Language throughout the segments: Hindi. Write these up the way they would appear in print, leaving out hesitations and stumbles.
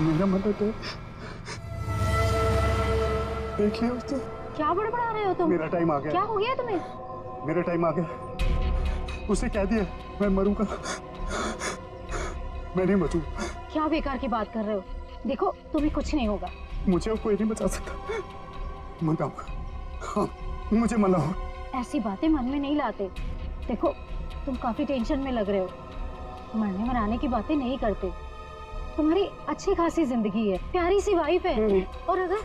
मेरा मदद है, देख लिया उसने। क्या बड़बड़ा रहे हो तुम? मेरा टाइम आ गया। क्या हो गया तुम्हें? मेरा टाइम आ गया। उसे कह दिया मैं मरूंगा, मैं नहीं बचूं। क्या बेकार की बात कर रहे हो? देखो तुम्हें कुछ नहीं होगा। मुझे अब कोई नहीं बचा सकता। मनाऊंगा, हाँ मुझे मनाओ। ऐसी बातें मन में नहीं लाते। देखो तुम काफी टेंशन में लग रहे हो। मरने मराने की बातें नहीं करते। तुम्हारी अच्छी खासी जिंदगी है, प्यारी सी वाइफ है। और अगर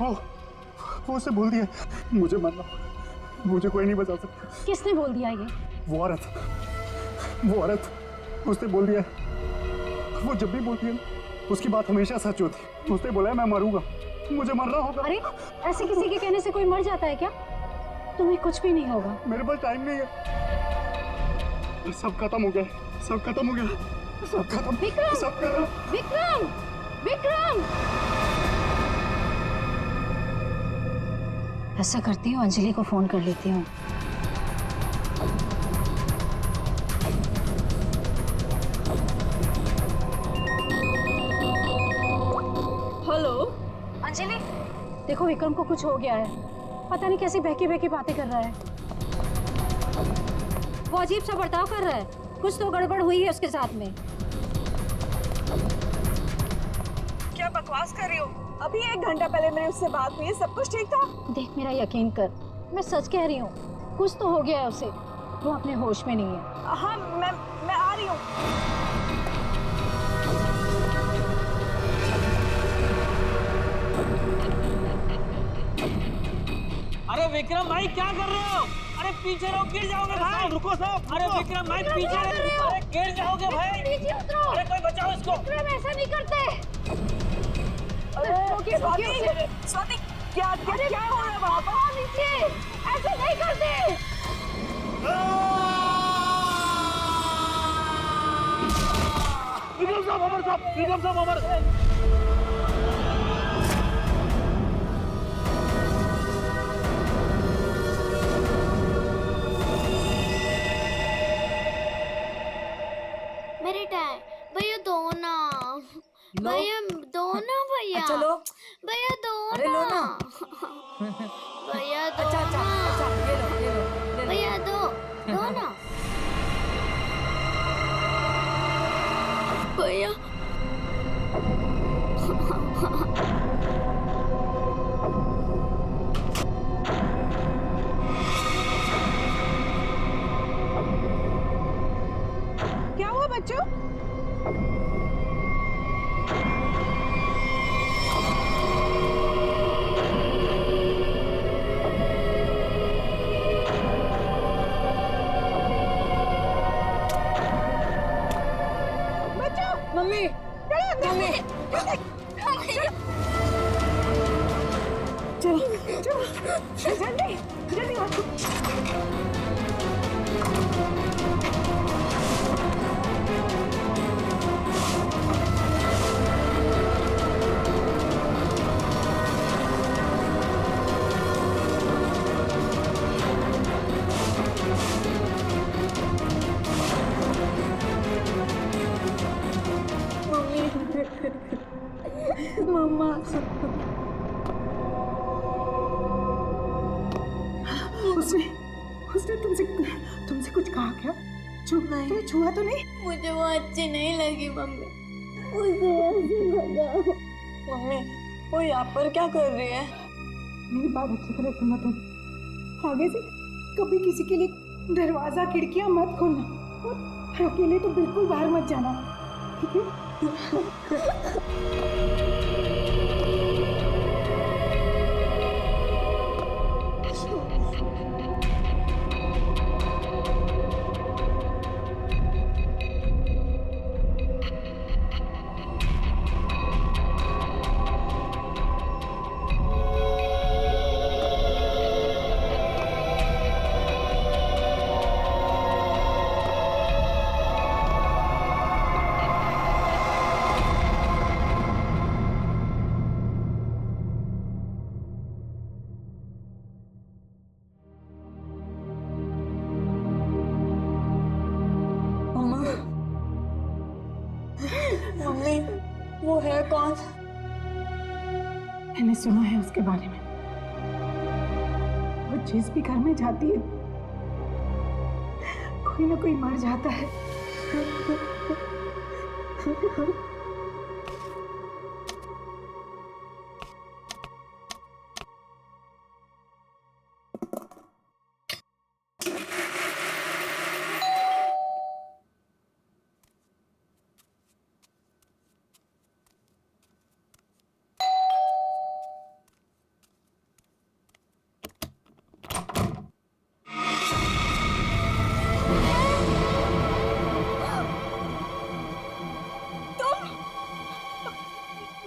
वो उसे बोल दिया मुझे मरना, मुझे कोई नहीं बचा सकता। किसने बोल दिया ये? वो औरत उसने बोल दिया। वो जब भी बोलती है उसकी बात हमेशा सच होती। उसने बोला मैं मरूंगा, मुझे मरना होगा। अरे ऐसे किसी के कहने से कोई मर जाता है क्या? तुम्हें कुछ भी नहीं होगा। मेरे पास टाइम नहीं है। सब खत्म हो गया, सब खत्म हो गया, सब खत्म। विक्रम! सब खत्म। विक्रम! विक्रम! ऐसा करती हूँ, अंजलि को फोन कर लेती हूँ। हेलो अंजलि, देखो विक्रम को कुछ हो गया है। पता नहीं कैसी बहकी बहकी बातें कर रहा है। वो अजीब सा बर्ताव कर रहा है। कुछ तो गड़बड़ हुई है उसके साथ में। क्या बकवास कर रही हो? अभी 1 घंटा पहले मेरी उससे बात हुई है, सब कुछ ठीक था। देख मेरा यकीन कर, मैं सच कह रही हूँ। कुछ तो हो गया है उसे। वो अपने होश में नहीं है। हाँ मैं आ रही हूँ। अरे विक्रम भाई क्या कर रहे हो? अरे पीछे रहो, गिर जाओगे भाई। रुको साहब। अरे विक्रम भाई पीछे रहो, अरे गिर जाओगे भाई। नीचे उतरो। अरे कोई बचाओ इसको। विक्रम ऐसा नहीं करते। स्वाति क्या हो रहा है वहाँ पर? नीचे ऐसे नहीं करते। विक्रम साहब अमर। मेरे टाइम भैया दो ना, भैया दो ना, भैया चलो भैया दो अरे लो ना। भैया दो अच्छा ना, ये लो। भैया दो ना भैया। क्या हुआ बच्चों? मम्मी मम्मी चलो जल्दी जल्दी आओ। मम्मा उसने तुमसे कुछ कहा क्या? तुम्हें छुआ तो नहीं? मुझे वो अच्छी नहीं लगी मम्मी, उसे ऐसे भगाओ। मम्मी वो यहाँ पर क्या कर रही है? मेरी बात अच्छी तरह सुनो तुम। आगे से कभी किसी के लिए दरवाजा खिड़कियां मत खोलना और अकेले तो बिल्कुल बाहर मत जाना, ठीक है? मम्मी वो है कौन? मैंने सुना है उसके बारे में। वो जिस भी घर में जाती है कोई ना कोई मर जाता है।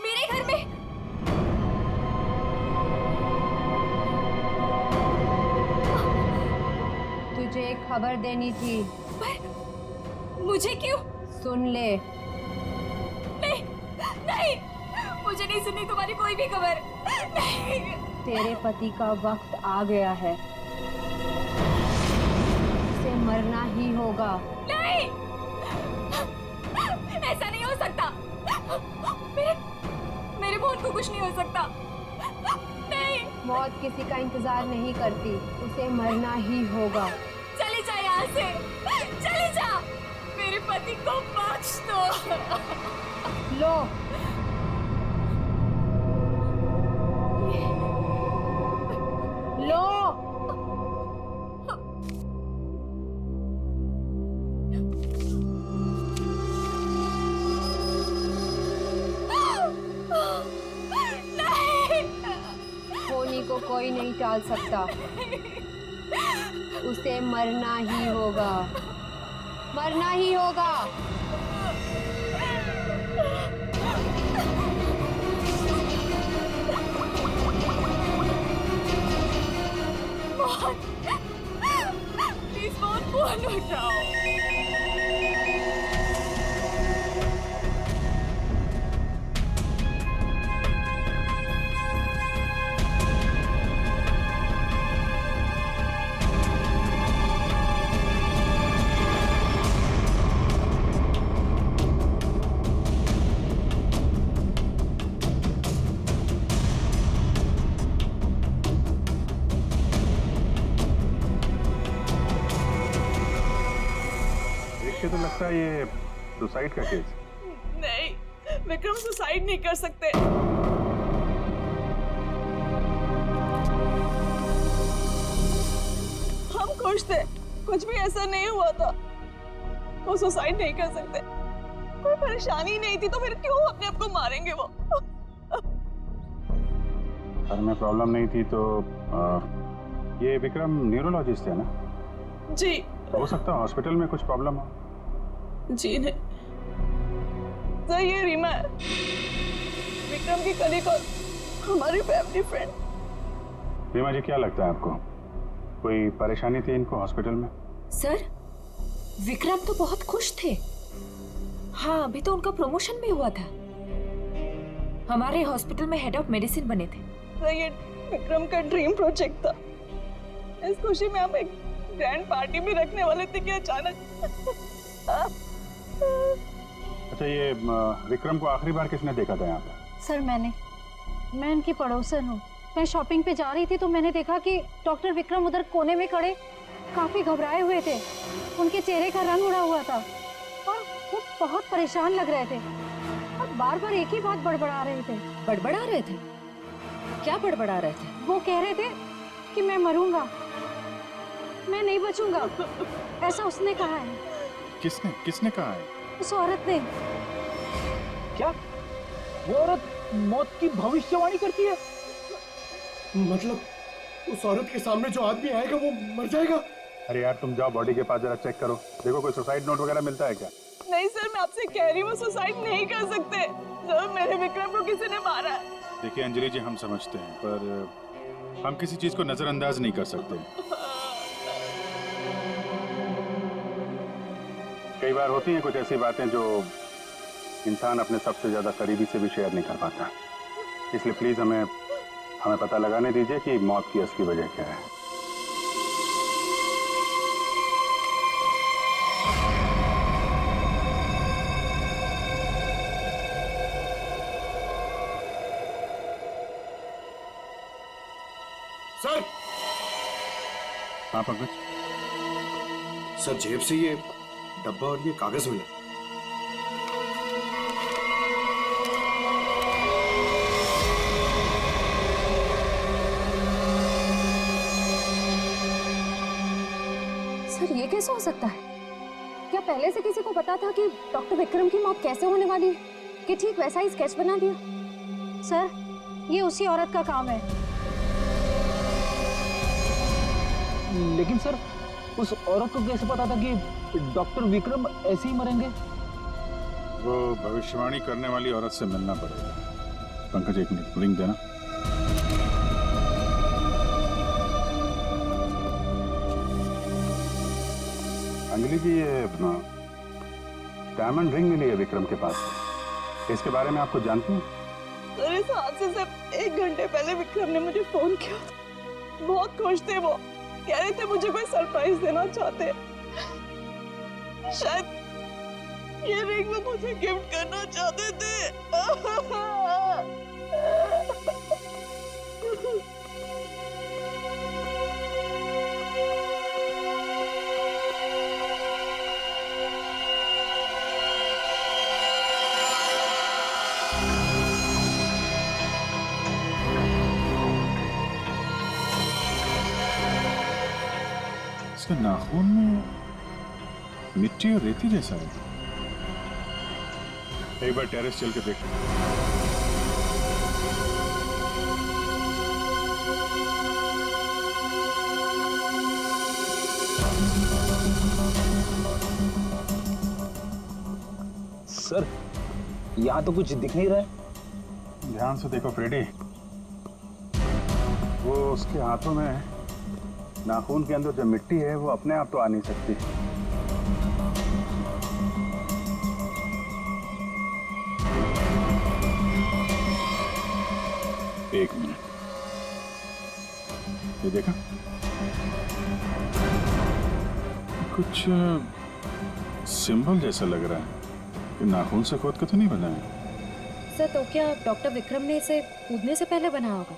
मेरे घर में तुझे एक खबर देनी थी। मुझे क्यों? सुन ले। नहीं नहीं, मुझे नहीं सुननी तुम्हारी कोई भी खबर। नहीं। तेरे पति का वक्त आ गया है, उसे मरना ही होगा। नहीं, ऐसा नहीं हो सकता। मेरे मोहन को कुछ नहीं हो सकता। नहीं। मौत किसी का इंतजार नहीं करती, उसे मरना ही होगा। चले जा यहाँ से, चले जा। मेरे पति को बख्श दो। लो, लो। होनी को कोई नहीं टाल सकता, उसे मरना ही होगा, मरना ही होगा। मोहन, प्लीज मोहन, फोन उठाओ। देख के तो लगता है ये सुसाइड का केस। नहीं, विक्रम सुसाइड नहीं कर सकते। हम खुश थे, कुछ भी ऐसा नहीं हुआ था। वो सुसाइड नहीं कर सकते। कोई परेशानी नहीं थी तो फिर क्यों अपने आप को मारेंगे वो? सर में प्रॉब्लम नहीं थी तो ये विक्रम न्यूरोलॉजिस्ट है ना? जी। हो सकता है हॉस्पिटल में कुछ प्रॉब्लम हो। जी नहीं सर, ये रीमा है, विक्रम की कलीग और हमारी फैमिली फ्रेंड। रीमा जी, क्या लगता है आपको कोई परेशानी थी इनको हॉस्पिटल में? सर, विक्रम तो बहुत खुश थे। हाँ, अभी तो उनका प्रमोशन भी हुआ था, हमारे हॉस्पिटल में हेड ऑफ मेडिसिन बने थे। सर, ये विक्रम का ड्रीम प्रोजेक्ट था। इस खुशी में हम एक ग्रैंड पार्टी भी रखने वाले थे कि अचानक। अच्छा, ये विक्रम को आखिरी बार किसने देखा था यहाँ पे? सर मैं इनकी पड़ोसन हूँ। मैं शॉपिंग पे जा रही थी तो मैंने देखा कि डॉक्टर विक्रम उधर कोने में खड़े काफी घबराए हुए थे। उनके चेहरे का रंग उड़ा हुआ था और वो बहुत परेशान लग रहे थे और बार बार एक ही बात बड़बड़ा रहे थे। बड़बड़ा रहे थे? क्या बड़बड़ा रहे थे? वो कह रहे थे कि मैं मरूंगा, मैं नहीं बचूंगा, ऐसा उसने कहा है। किसने कहा है? उस औरत ने। क्या वो औरत मौत की भविष्यवाणी करती है? मतलब उस औरत के सामने जो आदमी आएगा वो मर जाएगा? अरे यार, तुम जाओ बॉडी के पास जरा चेक करो, देखो कोई सुसाइड नोट वगैरह मिलता है क्या? नहीं सर, मैं आपसे कह रही हूँ, वो सुसाइड नहीं कर सकते। सर, मेरे विक्रम को किसी ने मारा है। देखिए अंजलि जी, हम समझते हैं पर हम किसी चीज को नजरअंदाज नहीं कर सकते। कई बार होती हैं कुछ ऐसी बातें जो इंसान अपने सबसे ज्यादा करीबी से भी शेयर नहीं कर पाता। इसलिए प्लीज हमें पता लगाने दीजिए कि मौत की असली वजह क्या है। हाँ पंकज, सर जेब से ये डब्बा और ये कागज मिला। सर ये कैसे हो सकता है? क्या पहले से किसी को पता था कि डॉक्टर विक्रम की मौत कैसे होने वाली है कि ठीक वैसा ही स्केच बना दिया? सर, ये उसी औरत का काम है। लेकिन सर, उस औरत को कैसे पता था कि डॉक्टर विक्रम ऐसे ही मरेंगे? वो भविष्यवाणी करने वाली औरत से मिलना पड़ेगा। पंकज, 1 मिनट, रिंग देना। अंजलि जी, ये डायमंड रिंग मिली है विक्रम के पास। इसके बारे में आप कुछ जानती हैं? सर, इस हादसे से 1 घंटे पहले विक्रम ने मुझे फोन किया था। बहुत खुश थे वो, कह रहे थे मुझे कोई सरप्राइज देना चाहते। शायद ये रिंग वो मुझे गिफ्ट करना चाहते थे। इसके नाखून में मिट्टी और रेती जैसा है। एक बार टेरेस चल के देख। सर, यहाँ तो कुछ दिख नहीं रहा है। ध्यान से देखो फ्रेडी, वो उसके हाथों में नाखून के अंदर जो मिट्टी है वो अपने आप तो आ नहीं सकती। एक मिनट, ये देखा? कुछ सिंबल जैसा लग रहा है कि नाखून से खोद के तो नहीं बना है। सर, तो क्या डॉक्टर विक्रम ने इसे कूदने से पहले बनाया होगा?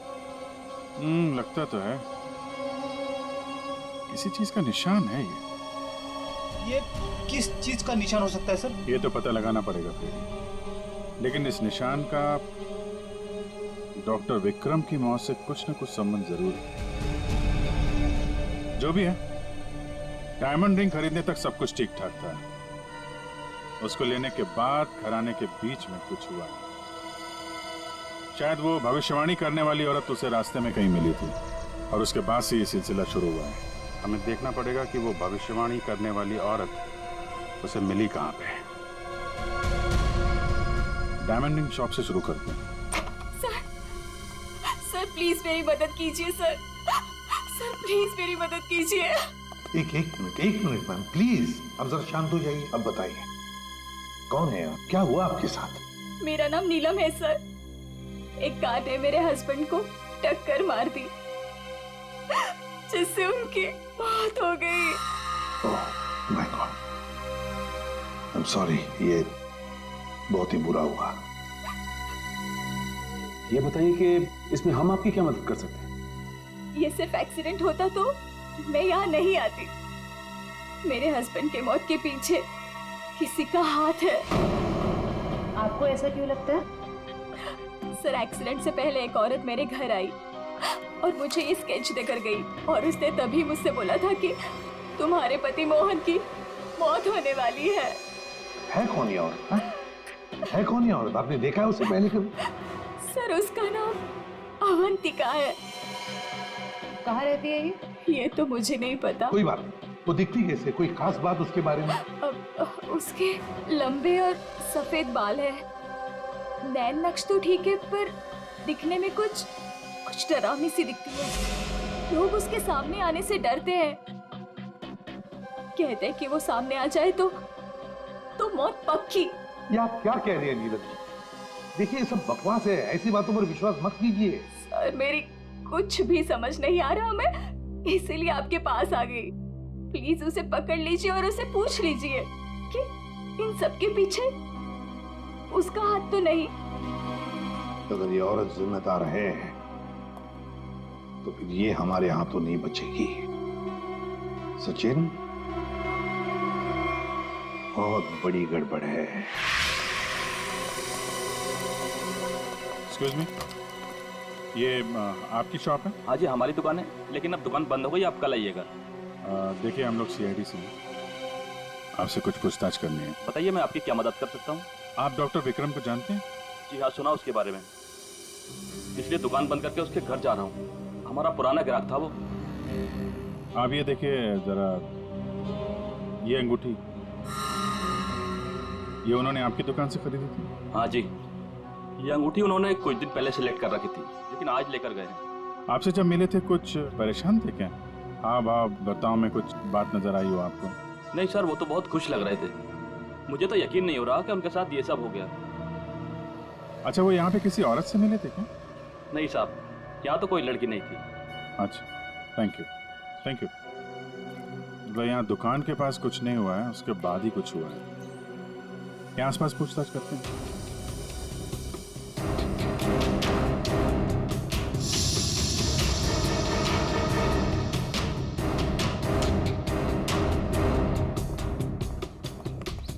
लगता तो है। किसी चीज का निशान है ये किस चीज का निशान हो सकता है सर? ये तो पता लगाना पड़ेगा फिर। लेकिन इस निशान का डॉक्टर विक्रम की मौत से कुछ न कुछ संबंध जरूर है। जो भी है, डायमंड रिंग खरीदने तक सब कुछ ठीक ठाक था। उसको लेने के बाद घराने के बीच में कुछ हुआ। शायद वो भविष्यवाणी करने वाली औरत उसे रास्ते में कहीं मिली थी और उसके बाद से ये सिलसिला शुरू हुआ है। हमें देखना पड़ेगा कि वो भविष्यवाणी करने वाली औरत उसे मिली कहाँ पे। डायमंड रिंग शॉप से शुरू करते हैं। सर प्लीज मेरी मदद कीजिए सर। सर प्लीज मेरी मदद कीजिए। एक मिनट मैम, प्लीज अब जरा शांत हो जाइए। अब बताइए, कौन है आप? क्या हुआ आपके साथ? मेरा नाम नीलम है सर। एक कार ने मेरे हस्बैंड को टक्कर मार दी, जिससे उनकी मौत हो गई। Oh my God, I am sorry, ये बहुत ही बुरा हुआ। ये बताइए कि इसमें हम आपकी क्या मदद कर सकते हैं? ये सिर्फ एक्सीडेंट होता तो मैं यहाँ नहीं आती। मेरे हस्बैंड के मौत के पीछे किसी का हाथ है। आपको ऐसा क्यों लगता है? सर, एक्सीडेंट से पहले एक औरत मेरे घर आई और मुझे ये स्केच देकर गई और उसने तभी मुझसे बोला था कि तुम्हारे पति मोहन की मौत होने वाली है। है कौन ये औरत? है कौन ये औरत? आपने देखा है उसे पहले कभी? सर, उसका नाम अवंतिका है। कहाँ रहती है ये? ये तो मुझे नहीं पता। कोई बात नहीं, वो दिखती कैसे? कोई खास बात उसके बारे में? उसके लंबे और सफेद बाल है। नैन नक्श तो ठीक है, पर दिखने में कुछ डरावनी सी दिखती है। लोग उसके सामने आने से डरते हैं। कहते हैं कि वो सामने आ जाए तो मौत पक्की। ये आप क्या कह रही हैं नीलम जी? देखिए, ये सब बकवास है, ऐसी बातों पर विश्वास मत कीजिए। सर, मेरी कुछ भी समझ नहीं आ रहा, मैं इसीलिए आपके पास आ गई। प्लीज उसे पकड़ लीजिए और उसे पूछ लीजिए कि इन सब के पीछे उसका हाथ तो नहीं। अगर ये औरत जिम्मेदार है तो फिर ये हमारे हाथों नहीं बचेगी। सचिन, बहुत बड़ी गड़बड़ है। एक्सक्यूज मी, ये आपकी शॉप है? हाँ जी, हमारी दुकान है, लेकिन अब दुकान बंद हो गई, आप कल आइएगा। देखिए, हम लोग सीआईडी से हैं, आपसे कुछ पूछताछ करनी है। बताइए, मैं आपकी क्या मदद कर सकता हूँ? आप डॉक्टर विक्रम को जानते हैं? जी हाँ, सुना उसके बारे में, इसलिए दुकान बंद करके उसके घर जा रहा हूँ। हमारा पुराना ग्राहक था वो। आप ये देखिए जरा, ये अंगूठी, ये उन्होंने आपकी दुकान से खरीदी थी? हाँ जी, ये अंगूठी उन्होंने कुछ दिन पहले सेलेक्ट कर रखी थी, लेकिन आज लेकर गए हैं। आपसे जब मिले थे कुछ परेशान थे क्या? हाँ भाव बर्ताव में कुछ बात नजर आई हो आपको? नहीं सर, वो तो बहुत खुश लग रहे थे। मुझे तो यकीन नहीं हो रहा कि उनके साथ ये सब हो गया। अच्छा, वो यहाँ पे किसी औरत से मिले थे क्या? नहीं साहब, यहाँ तो कोई लड़की नहीं थी। अच्छा, थैंक यू, थैंक यू। मतलब यहाँ दुकान के पास कुछ नहीं हुआ है, उसके बाद ही कुछ हुआ है। यहाँ आसपास पूछताछ करते हैं।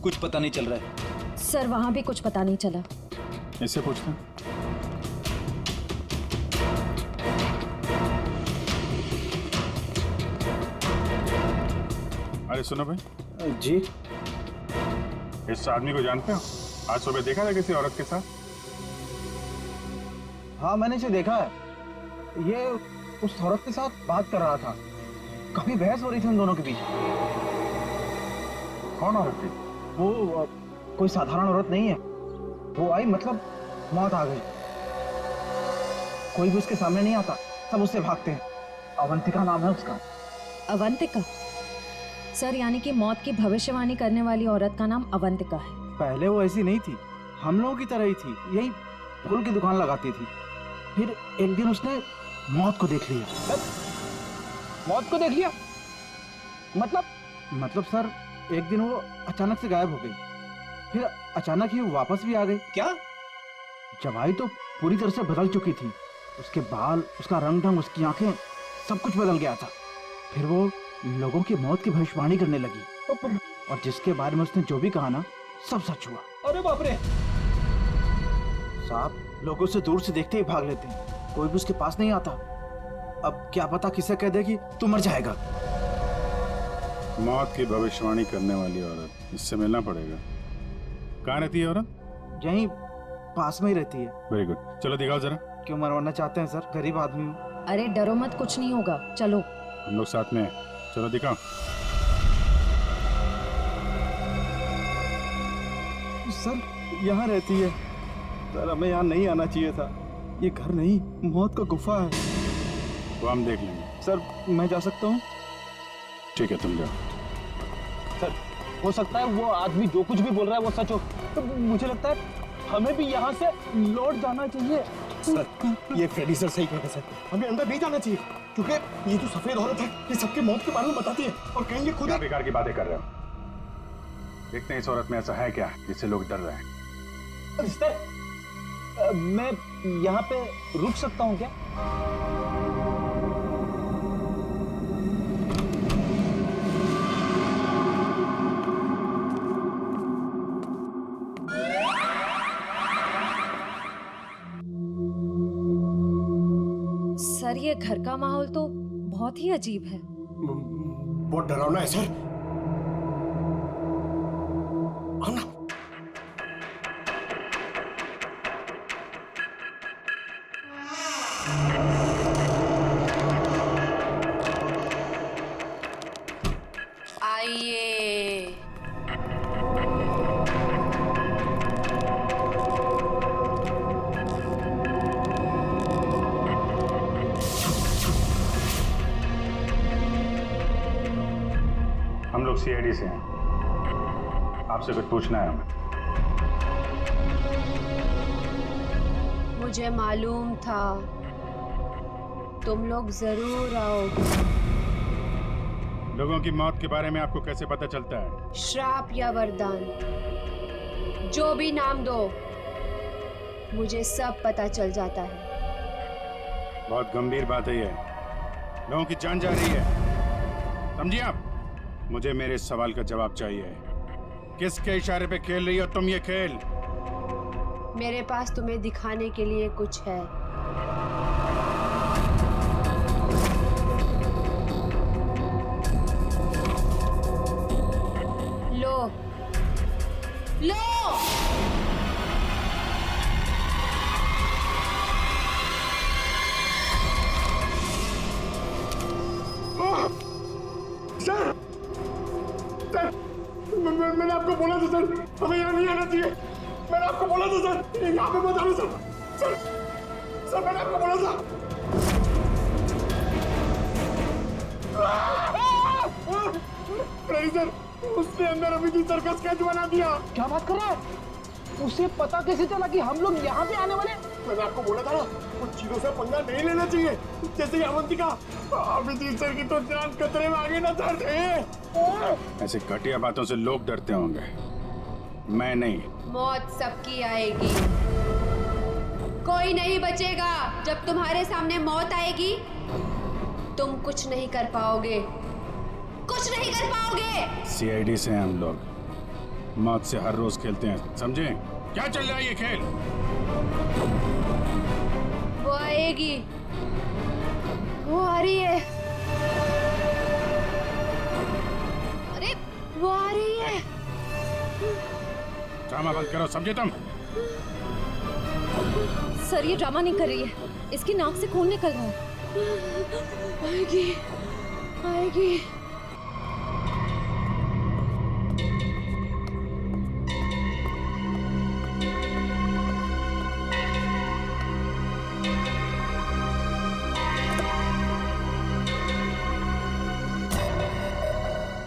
कुछ पता नहीं चल रहा है सर, वहाँ भी कुछ पता नहीं चला। इससे पूछते हैं। अरे सुनो भाई। जी, इस आदमी को जानते हो? आज सुबह देखा था किसी औरत के साथ? हाँ मैंने इसे देखा है। ये उस औरत के साथ बात कर रहा था, काफी बहस हो रही थी उन दोनों के बीच। कौन औरत थी? वो कोई साधारण औरत नहीं है। वो आई, मतलब मौत आ गई। कोई भी उसके सामने नहीं आता, सब उससे भागते हैं। अवंतिका नाम है उसका। अवंतिका? सर, यानी कि मौत की भविष्यवाणी करने वाली औरत का नाम अवंतिका है। पहले वो ऐसी नहीं थी, हम लोगों की तरह ही थी, यही फूल की दुकान लगाती थी। फिर एक दिन उसने मौत को देख लिया। मौत को देख लिया? मतलब सर, एक दिन वो अचानक से गायब हो गई, फिर अचानक ही वापस भी आ गई। क्या? जब आई तो पूरी तरह से बदल चुकी थी। उसके बाल, उसका रंग ढंग, उसकी आंखें, सब कुछ बदल गया था। फिर वो लोगों की मौत की भविष्यवाणी करने लगी, और जिसके बारे में उसने जो भी कहा ना, सब सच हुआ। अरे बाप रे! साहब, लोगों से दूर से देखते ही भाग लेते हैं, कोई भी उसके पास नहीं आता। अब क्या पता किसे कह दे कि तू मर जाएगा। मौत की भविष्यवाणी करने वाली औरत, इससे मिलना पड़ेगा। कहाँ रहती है औरत? यहीं पास में ही रहती है। वेरी गुड, चलो दिखाओ जरा। क्यों मरवाना चाहते हैं सर? गरीब आदमी हूँ। अरे डरो मत, कुछ नहीं होगा, चलो। हम लोग साथ में हैं, चलो दिखाओ। सर, यहाँ रहती है। सर, हमें यहाँ नहीं आना चाहिए था। ये घर नहीं, मौत का गुफा है। वो हम देख लेंगे। सर, मैं जा सकता हूँ? ठीक है, तुम जाओ। सर, हो सकता है वो आदमी जो कुछ भी बोल रहा है वो सच हो, तो मुझे लगता है हमें भी यहाँ से लौट जाना चाहिए। सर, ये फ्रेडी सर सही कहते हैं सर, हमें अंदर नहीं जाना चाहिए, क्योंकि ये जो सफेद औरत है ये सबके मौत के बारे में बताती है और कहेंगे खुद। क्या बेकार की बातें कर रहे हो? देखते हैं इस औरत में ऐसा है क्या जिससे लोग डर रहे हैं। सर, मैं यहाँ पे रुक सकता हूँ क्या? सर, ये घर का माहौल तो बहुत ही अजीब है। बहुत डरावना है सर। आना। आइए। हम लोग सीआईडी से हैं, आपसे कुछ पूछना है हमें। मुझे मालूम था तुम लोग जरूर आओगे। लोगों की मौत के बारे में आपको कैसे पता चलता है? श्राप या वरदान, जो भी नाम दो, मुझे सब पता चल जाता है। बहुत गंभीर बात है ये। लोगों की जान जा रही है, समझिए आप? मुझे मेरे सवाल का जवाब चाहिए। किसके इशारे पे खेल रही हो तुम ये खेल? मेरे पास तुम्हें दिखाने के लिए कुछ है। लो लो। सर, सर, मैंने आपको बोला था सर, हमें यहाँ नहीं आना चाहिए। मैंने आपको बोला था सर, यहाँ पे मत आना सर। सर, सर मैंने आपको बोला था। नहीं सर, उसने अंदर अभी भी सर्कस कैच बना दिया। क्या बात कर रहा है? उसे पता कैसे चला कि हम लोग यहाँ पे आने वाले? मैंने आपको बोला था ना, कुछ चीजों से पंगा नहीं लेना चाहिए। जैसे ही अवंतिका, अभिजीत सर की तो जान खतरे में आ गई ना सर। ऐसे घटिया बातों से लोग डरते होंगे, मैं नहीं। मौत सबकी आएगी, कोई नहीं बचेगा। जब तुम्हारे सामने मौत आएगी तुम कुछ नहीं कर पाओगे, कुछ नहीं कर पाओगे। सीआईडी से हम लोग मौत से हर रोज खेलते हैं, समझे? क्या चल रहा है ये खेल? वो आएगी, वो आ रही है। अरे वो आ रही है। ड्रामा बंद करो, समझे तुम? सर ये ड्रामा नहीं कर रही है, इसकी नाक से खून निकल रहा है। आएगी, आएगी।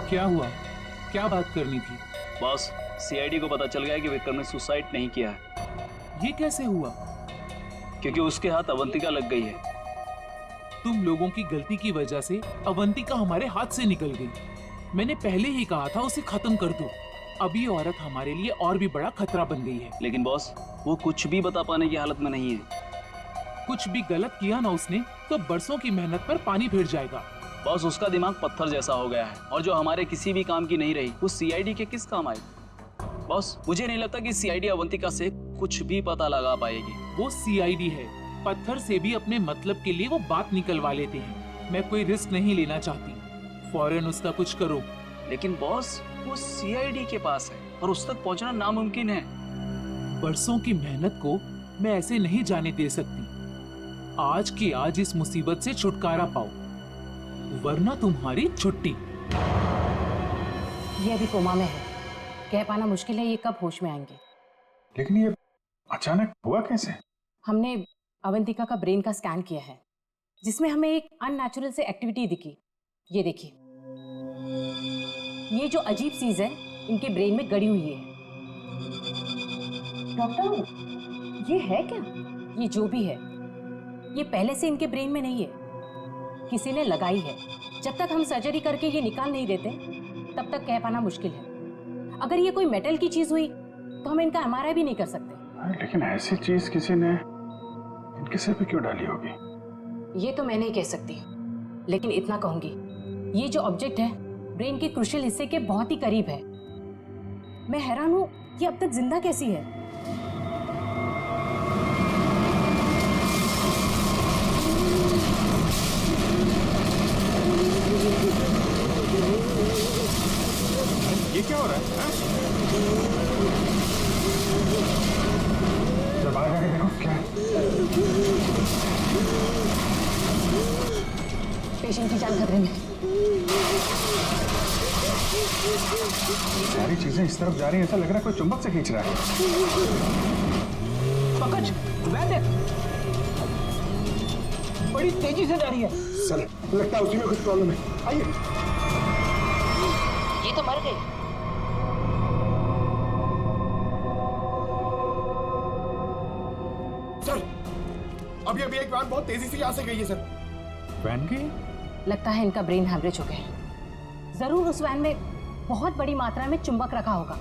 क्या हुआ? क्या बात करनी थी? बॉस, सीआईडी को पता चल गया कि विक्रम ने सुसाइड नहीं किया है। ये कैसे हुआ? क्योंकि उसके हाथ अवंतिका लग गई है। तुम लोगों की गलती की वजह से अवंतिका हमारे हाथ से निकल गई। मैंने पहले ही कहा था उसे खत्म कर दो। अब ये औरत हमारे लिए और भी बड़ा खतरा बन गई है। लेकिन बॉस, वो कुछ भी बता पाने की हालत में नहीं है। कुछ भी गलत किया ना उसने तो बरसों की मेहनत पर पानी फिर जाएगा। बॉस, उसका दिमाग पत्थर जैसा हो गया है, और जो हमारे किसी भी काम की नहीं रही वो सीआईडी के किस काम आई? बॉस, मुझे नहीं लगता कि सीआईडी अवंतिका से कुछ भी पता लगा पाएगी। वो सीआईडी है, पत्थर से भी अपने मतलब के लिए वो बात निकलवा लेते हैं। मैं कोई रिस्क नहीं लेना चाहती, फौरन उसका कुछ करो। लेकिन बॉस, वो सीआईडी के पास है और उस तक पहुंचना नामुमकिन है। बरसों की मेहनत को मैं ऐसे नहीं जाने दे सकती। आज की आज इस मुसीबत से छुटकारा पाओ, वरना तुम्हारी छुट्टी। ये अभी कोमा में है, कह पाना मुश्किल है ये कब होश में आएंगे। लेकिन ये अचानक हुआ कैसे? हमने अवंतिका का ब्रेन का स्कैन किया है, जिसमें हमें एक अननेचुरल से एक्टिविटी दिखी। ये देखिए, ये जो अजीब चीज है इनके ब्रेन में गड़ी हुई है। डॉक्टर, ये है क्या? ये जो भी है, ये पहले से इनके ब्रेन में नहीं है, किसी ने लगाई है। जब तक हम सर्जरी करके ये निकाल नहीं देते तब तक कह पाना मुश्किल है। अगर ये कोई मेटल की चीज हुई तो हम इनका एमआरआई भी नहीं कर सकते। लेकिन ऐसी चीज किसी ने इनके सिर पे क्यों डाली होगी? ये तो मैं नहीं कह सकती, लेकिन इतना कहूंगी, ये जो ऑब्जेक्ट है ब्रेन के क्रूशियल हिस्से के बहुत ही करीब है। मैं हैरान हूं कि अब तक जिंदा कैसी है। ये क्या हो रहा है? जब बाहर जाके देखो क्या है? पेशेंट की जान खतरे में। सारी चीजें इस तरफ जा रही हैं, ऐसा लग रहा है कोई चुंबक से खींच रहा है। पंकज, वैद्य, बड़ी तेजी से जा रही है। सर, लगता है उसी में कुछ प्रॉब्लम है। आइए। ये तो मर गई। सर, अभी एक वैन बहुत तेजी से यहाँ से गई है सर। वैन गई? लगता है इनका ब्रेन हैमरेज हो गया है। जरूर उस वैन में बहुत बड़ी मात्रा में चुंबक रखा होगा,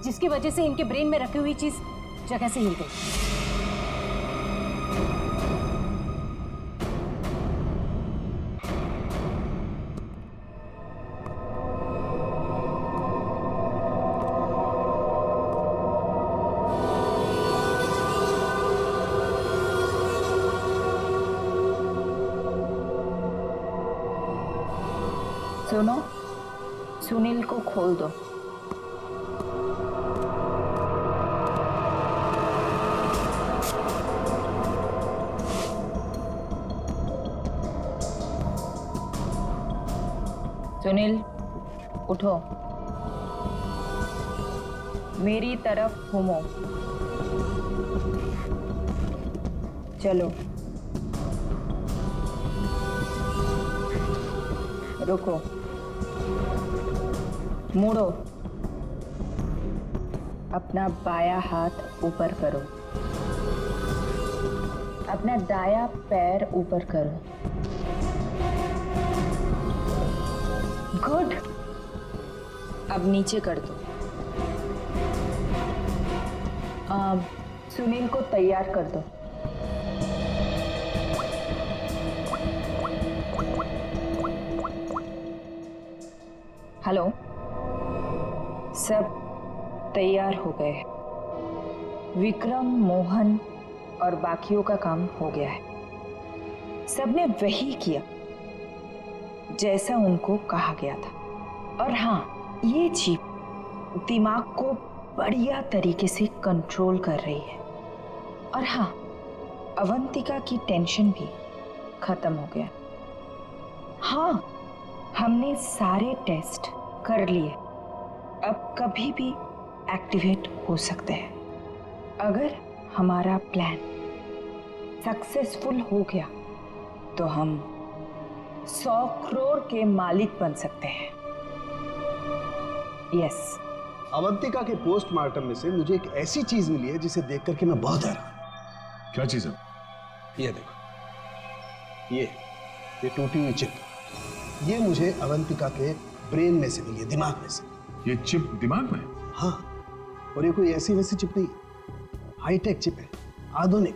जिसकी वजह से इनके ब्रेन में रखी हुई चीज जगह से हिल गई। सुनो, सुनील को खोल दो। सुनील उठो, मेरी तरफ घूमो। चलो, रुको, मुड़ो, अपना बायां हाथ ऊपर करो, अपना दायां पैर ऊपर करो। गुड, अब नीचे कर दो। सुनील को तैयार कर दो। हेलो, सब तैयार हो गए। विक्रम, मोहन और बाकियों का काम हो गया है। सबने वही किया जैसा उनको कहा गया था। और हाँ, ये चिप दिमाग को बढ़िया तरीके से कंट्रोल कर रही है। और हाँ, अवंतिका की टेंशन भी खत्म हो गया। हाँ, हमने सारे टेस्ट कर लिए, अब कभी भी एक्टिवेट हो सकते हैं। अगर हमारा प्लान सक्सेसफुल हो गया तो हम 100 करोड़ के मालिक बन सकते हैं। यस। अवंतिका के पोस्टमार्टम में से मुझे एक ऐसी चीज मिली है जिसे देख करके मैं बहुत हैरान। क्या चीज है? ये देखो, ये टूटी हुई चिप, ये मुझे अवंतिका के ब्रेन में से मिली है, दिमाग में से। ये चिप दिमाग में? हाँ, और ये कोई ऐसी वैसी चिप नहीं, हाईटेक चिप है, आधुनिक।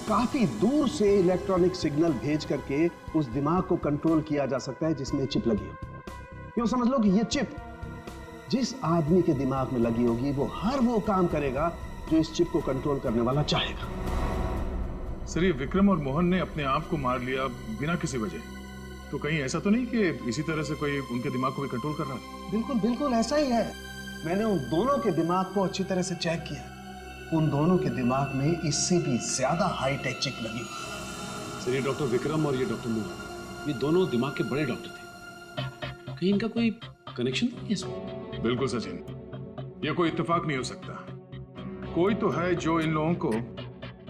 काफी दूर से इलेक्ट्रॉनिक सिग्नल भेज करके उस दिमाग को कंट्रोल किया जा सकता है जिसमें चिप लगी हो। यूं समझ लो कि ये चिप जिस आदमी के दिमाग में लगी होगी वो हर वो काम करेगा जो इस चिप को कंट्रोल करने वाला चाहेगा। सर, ये विक्रम और मोहन ने अपने आप को मार लिया बिना किसी वजह, तो कहीं ऐसा तो नहीं कि इसी तरह से कोई उनके दिमाग को भी कंट्रोल कर रहा है? बिल्कुल बिल्कुल ऐसा ही है। मैंने उन दोनों के दिमाग को अच्छी तरह से चेक किया। उन दोनों के दिमाग में इससे भी ज्यादा हाईटेक चिप लगी। सर, ये डॉक्टर विक्रम और ये डॉक्टर मोहन, ये दोनों दिमाग के बड़े डॉक्टर थे। कहीं इनका कोई कनेक्शन तो नहीं है इसमें? बिल्कुल सचिन, ये कोई इत्तेफाक नहीं हो सकता। कोई तो है जो इन लोगों को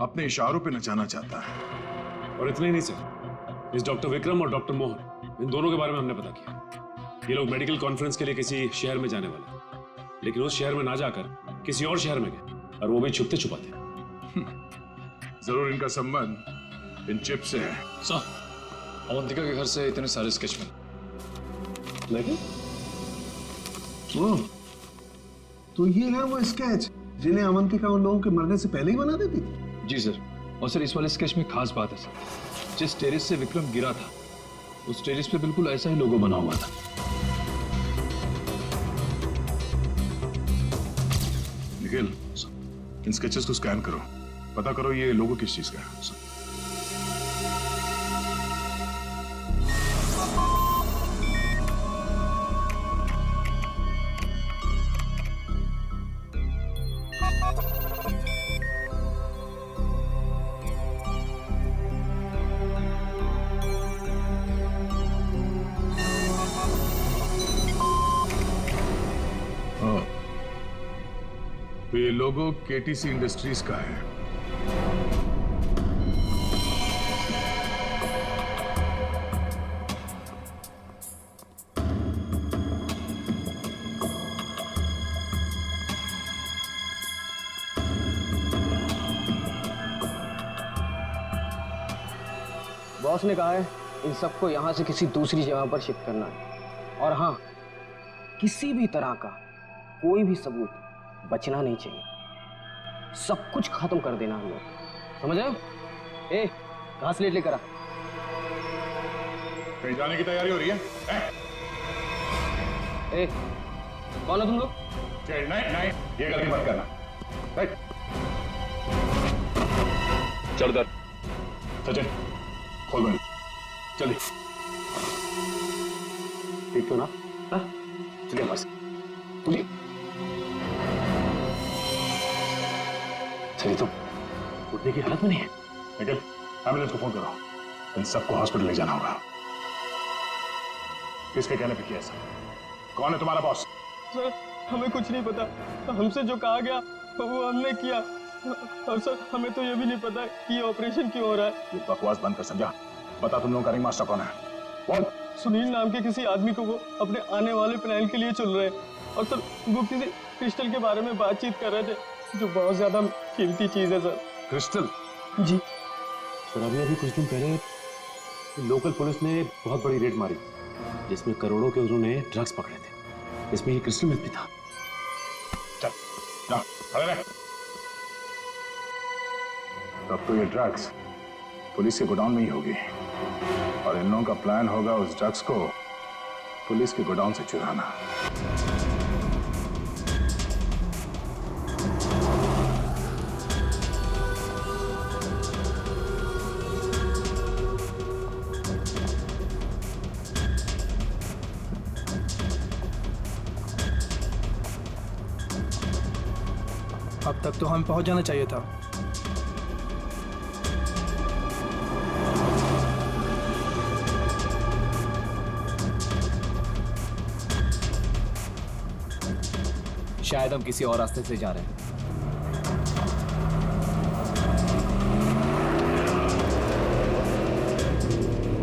अपने इशारों पे नचाना चाहता है। और इतना ही नहीं सर, इस डॉक्टर विक्रम और डॉक्टर मोहन, इन दोनों के बारे में हमने पता किया। ये लोग मेडिकल कॉन्फ्रेंस के लिए किसी शहर में जाने वाले, लेकिन उस शहर में ना जाकर किसी और शहर में गए, और वो भी छुपते छुपाते। जरूर इनका संबंध इन चिप से है। सर, अवंतिका के घर से इतने सारे स्केच लेकिन तो ये है वो स्केच जिन्हें अवंतिका उन लोगों के मरने से पहले ही बना देती थी? जी सर। और सर, इस वाले स्केच में खास बात है सर, जिस टेरेस से विक्रम गिरा था उस टेरेस पे बिल्कुल ऐसा ही लोगो बना हुआ था। निखिल, इन स्केचेस को स्कैन करो, पता करो ये लोगो किस चीज का है। तो ये लोगो केटीसी इंडस्ट्रीज का है। बॉस ने कहा है इन सबको यहां से किसी दूसरी जगह पर शिफ्ट करना है। और हाँ, किसी भी तरह का कोई भी सबूत बचना नहीं चाहिए। सब कुछ खत्म कर देना हम लोग, समझ रहे हो? ए, घास लेट लेकर आ। कहीं जाने की तैयारी हो रही है? ए, कौन हो तुम लोग? नहीं, ये गलती मत करना। चल दर सचिन, खोल बंद, चलिए। ठीक तो ना? हाँ? चलिए बस चलिए चलिए। तुम उठने की हालत में नहीं है। निखिल, एम्बुलेंस को फोन करो। इन सबको हॉस्पिटल ले जाना होगा। किसके कहने पे किया ऐसा? कौन है तुम्हारा बॉस? सर हमें कुछ नहीं पता, हमसे जो कहा गया वो हमने किया। और सर हमें तो ये भी नहीं पता कि ये ऑपरेशन क्यों हो रहा है। ये बकवास बंद कर समझा। बता तुम लोगों का रिंग मास्टर कौन है? कौन? सुनील नाम के किसी आदमी को वो अपने आने वाले प्लान के लिए चुन रहे हैं। और सर वो किसी क्रिस्टल के बारे में बातचीत कर रहे थे, जो बहुत ज्यादा कीमती चीज है सर। क्रिस्टल? जी सर अभी कुछ दिन पहले लोकल पुलिस ने बहुत बड़ी रेड मारी जिसमें करोड़ों के उन्होंने ड्रग्स पकड़े थे। इसमें ये क्रिस्टल मिल्क भी था। चल जा, खड़े रह। तब तो ये ड्रग्स पुलिस के गोडाउन में ही होगी और इन लोगों का प्लान होगा उस ड्रग्स को पुलिस के गोडाउन से चुराना। अब तक तो हमें पहुंच जाना चाहिए था। शायद हम किसी और रास्ते से जा रहे हैं।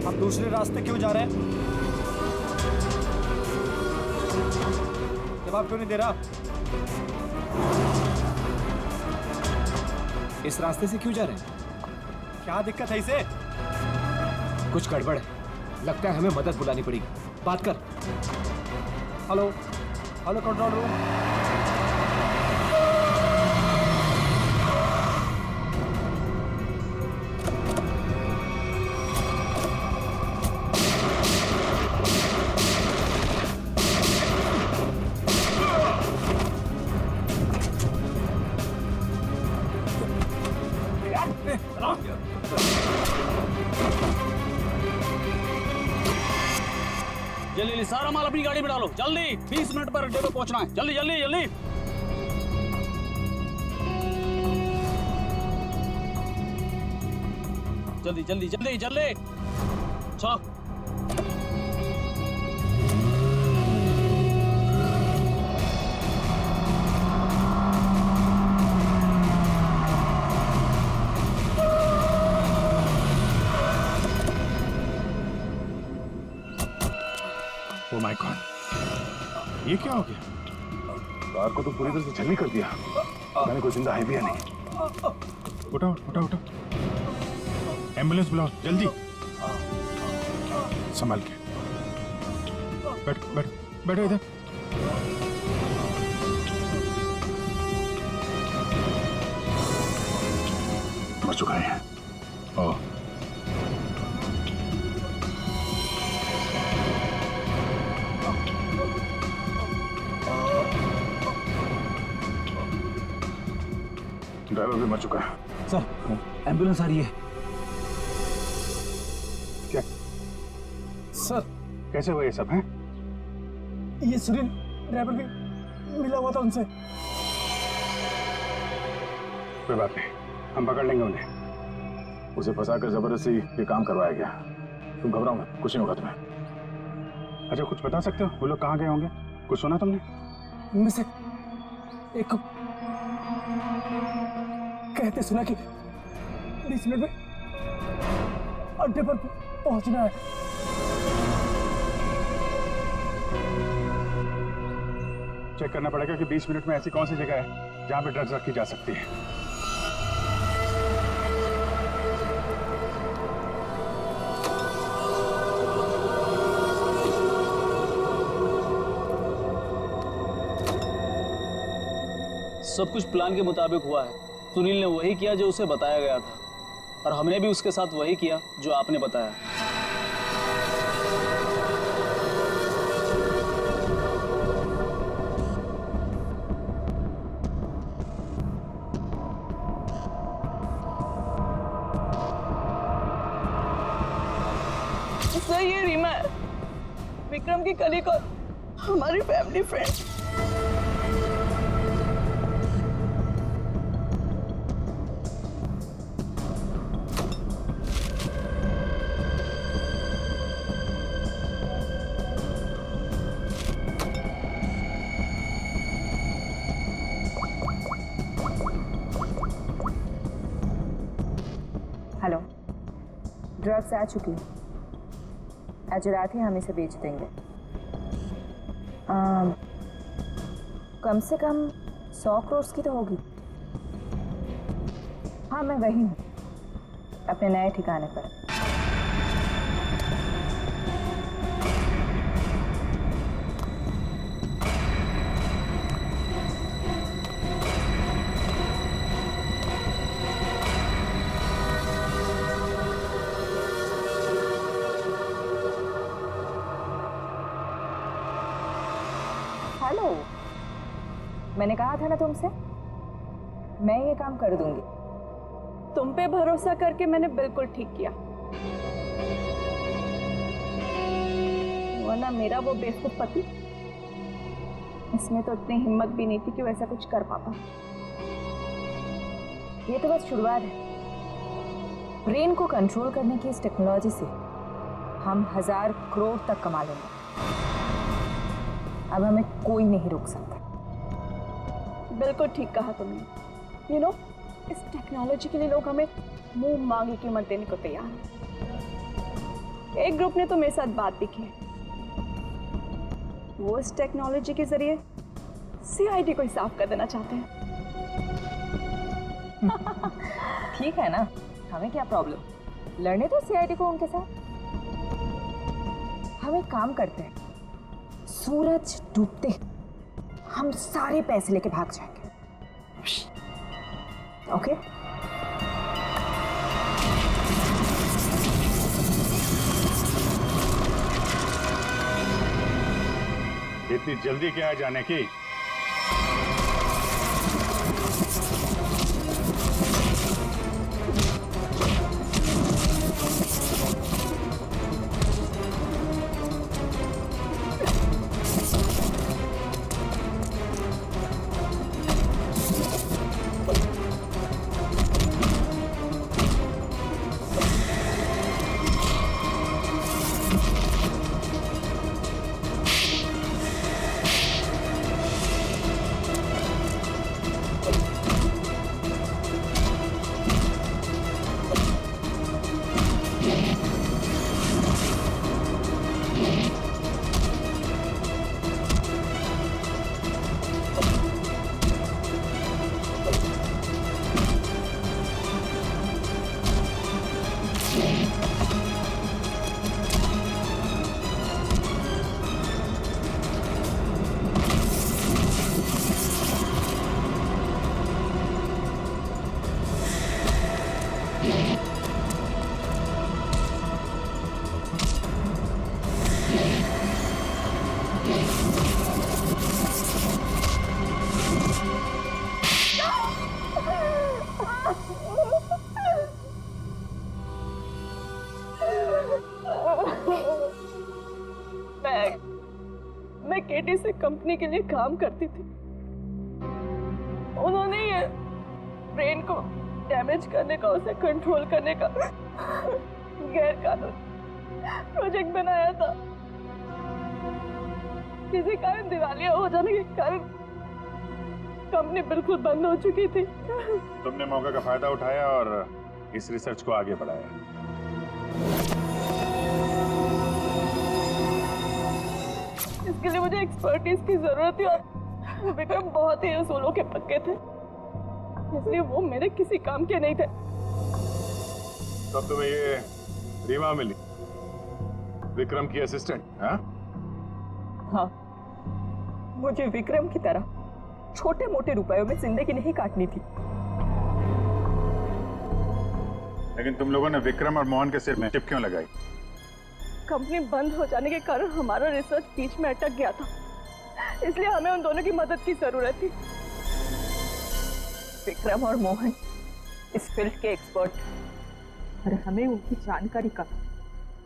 हम दूसरे रास्ते क्यों जा रहे हैं? जवाब क्यों नहीं दे रहा? इस रास्ते से क्यों जा रहे हैं? क्या दिक्कत है इसे? कुछ गड़बड़ है, लगता है हमें मदद बुलानी पड़ेगी। बात कर। Hello hello control room. जल्दी सारा माल अपनी गाड़ी में डालो, जल्दी 20 मिनट पर अड्डे पे पहुंचना है। जल्दी जल्दी जल्दी। जल्दी जल्दी जल्दी जल्दी चलो। ओह माय गॉड, ये क्या हो गया? कार को तो पूरी तरह से छलनी कर दिया। मैंने कोई जिंदा है भी या नहीं। उठाओ उठाओ उठाओ, एम्बुलेंस बुलाओ जल्दी। संभाल के बैठो बैठो बैठो इधर। मर चुका है। ओह ड्राइवर भी मर चुका है। सर एम्बुलेंस आ रही है। क्या सर कैसे हुआ ये सब है? ये सुनील ड्राइवर भी मिला हुआ था उनसे। कोई बात नहीं, हम पकड़ लेंगे उन्हें। उसे फंसाकर जबरदस्ती ये काम करवाया गया। तुम घबराओ मत, कुछ नहीं होगा तुम्हें। अच्छा कुछ बता सकते हो वो लोग कहाँ गए होंगे? कुछ सुना तुमने? उनमें से एक कहते सुना कि 20 मिनट में अड्डे पर पहुंचना है। चेक करना पड़ेगा कि 20 मिनट में ऐसी कौन सी जगह है जहां पे ड्रग्स रखी जा सकती है। सब कुछ प्लान के मुताबिक हुआ है। सुनील ने वही किया जो उसे बताया गया था और हमने भी उसके साथ वही किया जो आपने बताया। सर ये रीमा है। विक्रम की कलीग और हमारी फैमिली फ्रेंड। हेलो, ड्रग्स आ चुकी है। आज रात ही हम इसे बेच देंगे। कम से कम 100 करोड़ की तो होगी। हाँ, मैं वही हूँ, अपने नए ठिकाने पर। हेलो, मैंने कहा था ना तुमसे, मैं ये काम कर दूंगी। तुम पे भरोसा करके मैंने बिल्कुल ठीक किया, वरना मेरा वो बेवकूफ पति, इसमें तो इतनी हिम्मत भी नहीं थी कि वैसा कुछ कर पाता। ये तो बस शुरुआत है। ब्रेन को कंट्रोल करने की इस टेक्नोलॉजी से हम 1000 करोड़ तक कमा लेंगे। अब हमें कोई नहीं रोक सकता। बिल्कुल ठीक कहा तुमने। यू नो, इस टेक्नोलॉजी के लिए लोग हमें मुंह मांगी कीमत देने को तैयार हैं। एक ग्रुप ने तो मेरे साथ बात भी की है, वो इस टेक्नोलॉजी के जरिए सीआईडी को ही साफ कर देना चाहते हैं। ठीक है ना, हमें क्या प्रॉब्लम, लड़ने दो सीआईडी को उनके साथ। हम एक काम करते हैं, सूरज डूबते हम सारे पैसे लेके भाग जाएंगे। ओके? इतनी जल्दी क्या है जाने की? मैं केटी से कंपनी के लिए काम करती थी। उन्होंने ये ब्रेन को डैमेज करने का, उसे कंट्रोल करने का गैर कानूनी प्रोजेक्ट बनाया था। किसी कारण दिवालिया हो जाने के कारण कंपनी बिल्कुल बंद हो चुकी थी। तुमने मौके का फायदा उठाया और इस रिसर्च को आगे बढ़ाया। इसके लिए मुझे एक्सपर्टीज की जरूरत थी और विक्रम बहुत ही उसूलों के पक्के थे, इसलिए वो मेरे किसी काम के नहीं थे। तब तुम्हें ये रीमा मिली, विक्रम की असिस्टेंट? हाँ, मुझे विक्रम की तरह छोटे मोटे रुपयों में जिंदगी नहीं काटनी थी। लेकिन तुम लोगों ने विक्रम और मोहन के सिर में चिप क्यों लगाई? कंपनी बंद हो जाने के कारण हमारा रिसर्च बीच में अटक गया था, इसलिए हमें उन दोनों की मदद की जरूरत थी। विक्रम और मोहन इस फील्ड के एक्सपर्ट और हमें उनकी जानकारी का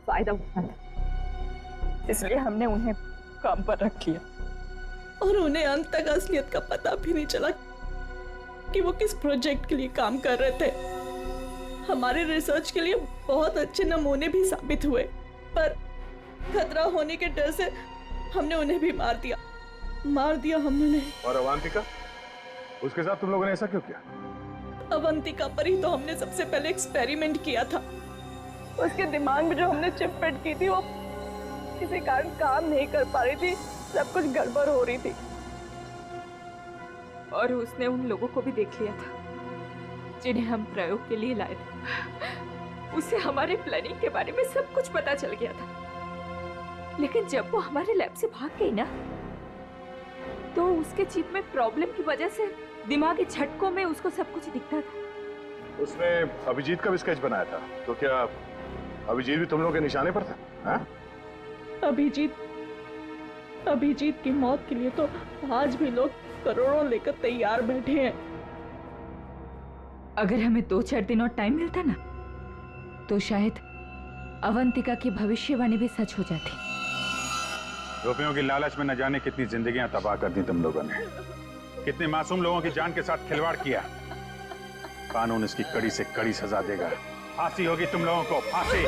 फायदा उठाना था। इसलिए हमने उन्हें काम पर रख लिया और उन्हें अंत तक असलियत का पता भी नहीं चला कि वो किस प्रोजेक्ट के लिए काम कर रहे थे। हमारे रिसर्च के लिए बहुत अच्छे नमूने भी साबित हुए, पर खतरा होने के डर से हमने उन्हें भी मार दिया हमने उन्हें। और अवंतिका, उसके साथ तुम लोगों ने ऐसा क्यों किया? अवंतिका पर ही तो हमने सबसे पहले एक्सपेरिमेंट किया था। उसके दिमाग में जो हमने चिप फिट की थी वो किसी कारण काम नहीं कर पा रही थी, सब कुछ गड़बड़ हो रही थी। और उसने उन लोगों को भी देख लिया था जिन्हें हम प्रयोग के लिए लाए थे। उसे हमारे प्लानिंग के बारे में सब कुछ पता चल गया था, लेकिन जब वो हमारे लैब से भाग गई ना, तो उसके चिप में प्रॉब्लम की वजह से दिमागी झटकों में उसको सब कुछ दिखता था। उसने अभिजीत का भी स्केच बनाया था, तो क्या अभिजीत भी तुम लोगों के निशाने पर था? हाँ? अभिजीत की मौत के लिए तो आज भी लोग करोड़ों लेकर तैयार बैठे हैं। अगर हमें 2-4 दिन और टाइम मिलता ना, तो शायद अवंतिका की भविष्यवाणी भी सच हो जाती। रुपयों की लालच में न जाने कितनी जिंदगियां तबाह कर दी तुम लोगों ने, कितने मासूम लोगों की जान के साथ खिलवाड़ किया। कानून इसकी कड़ी से कड़ी सजा देगा। फांसी होगी तुम लोगों को, फांसी।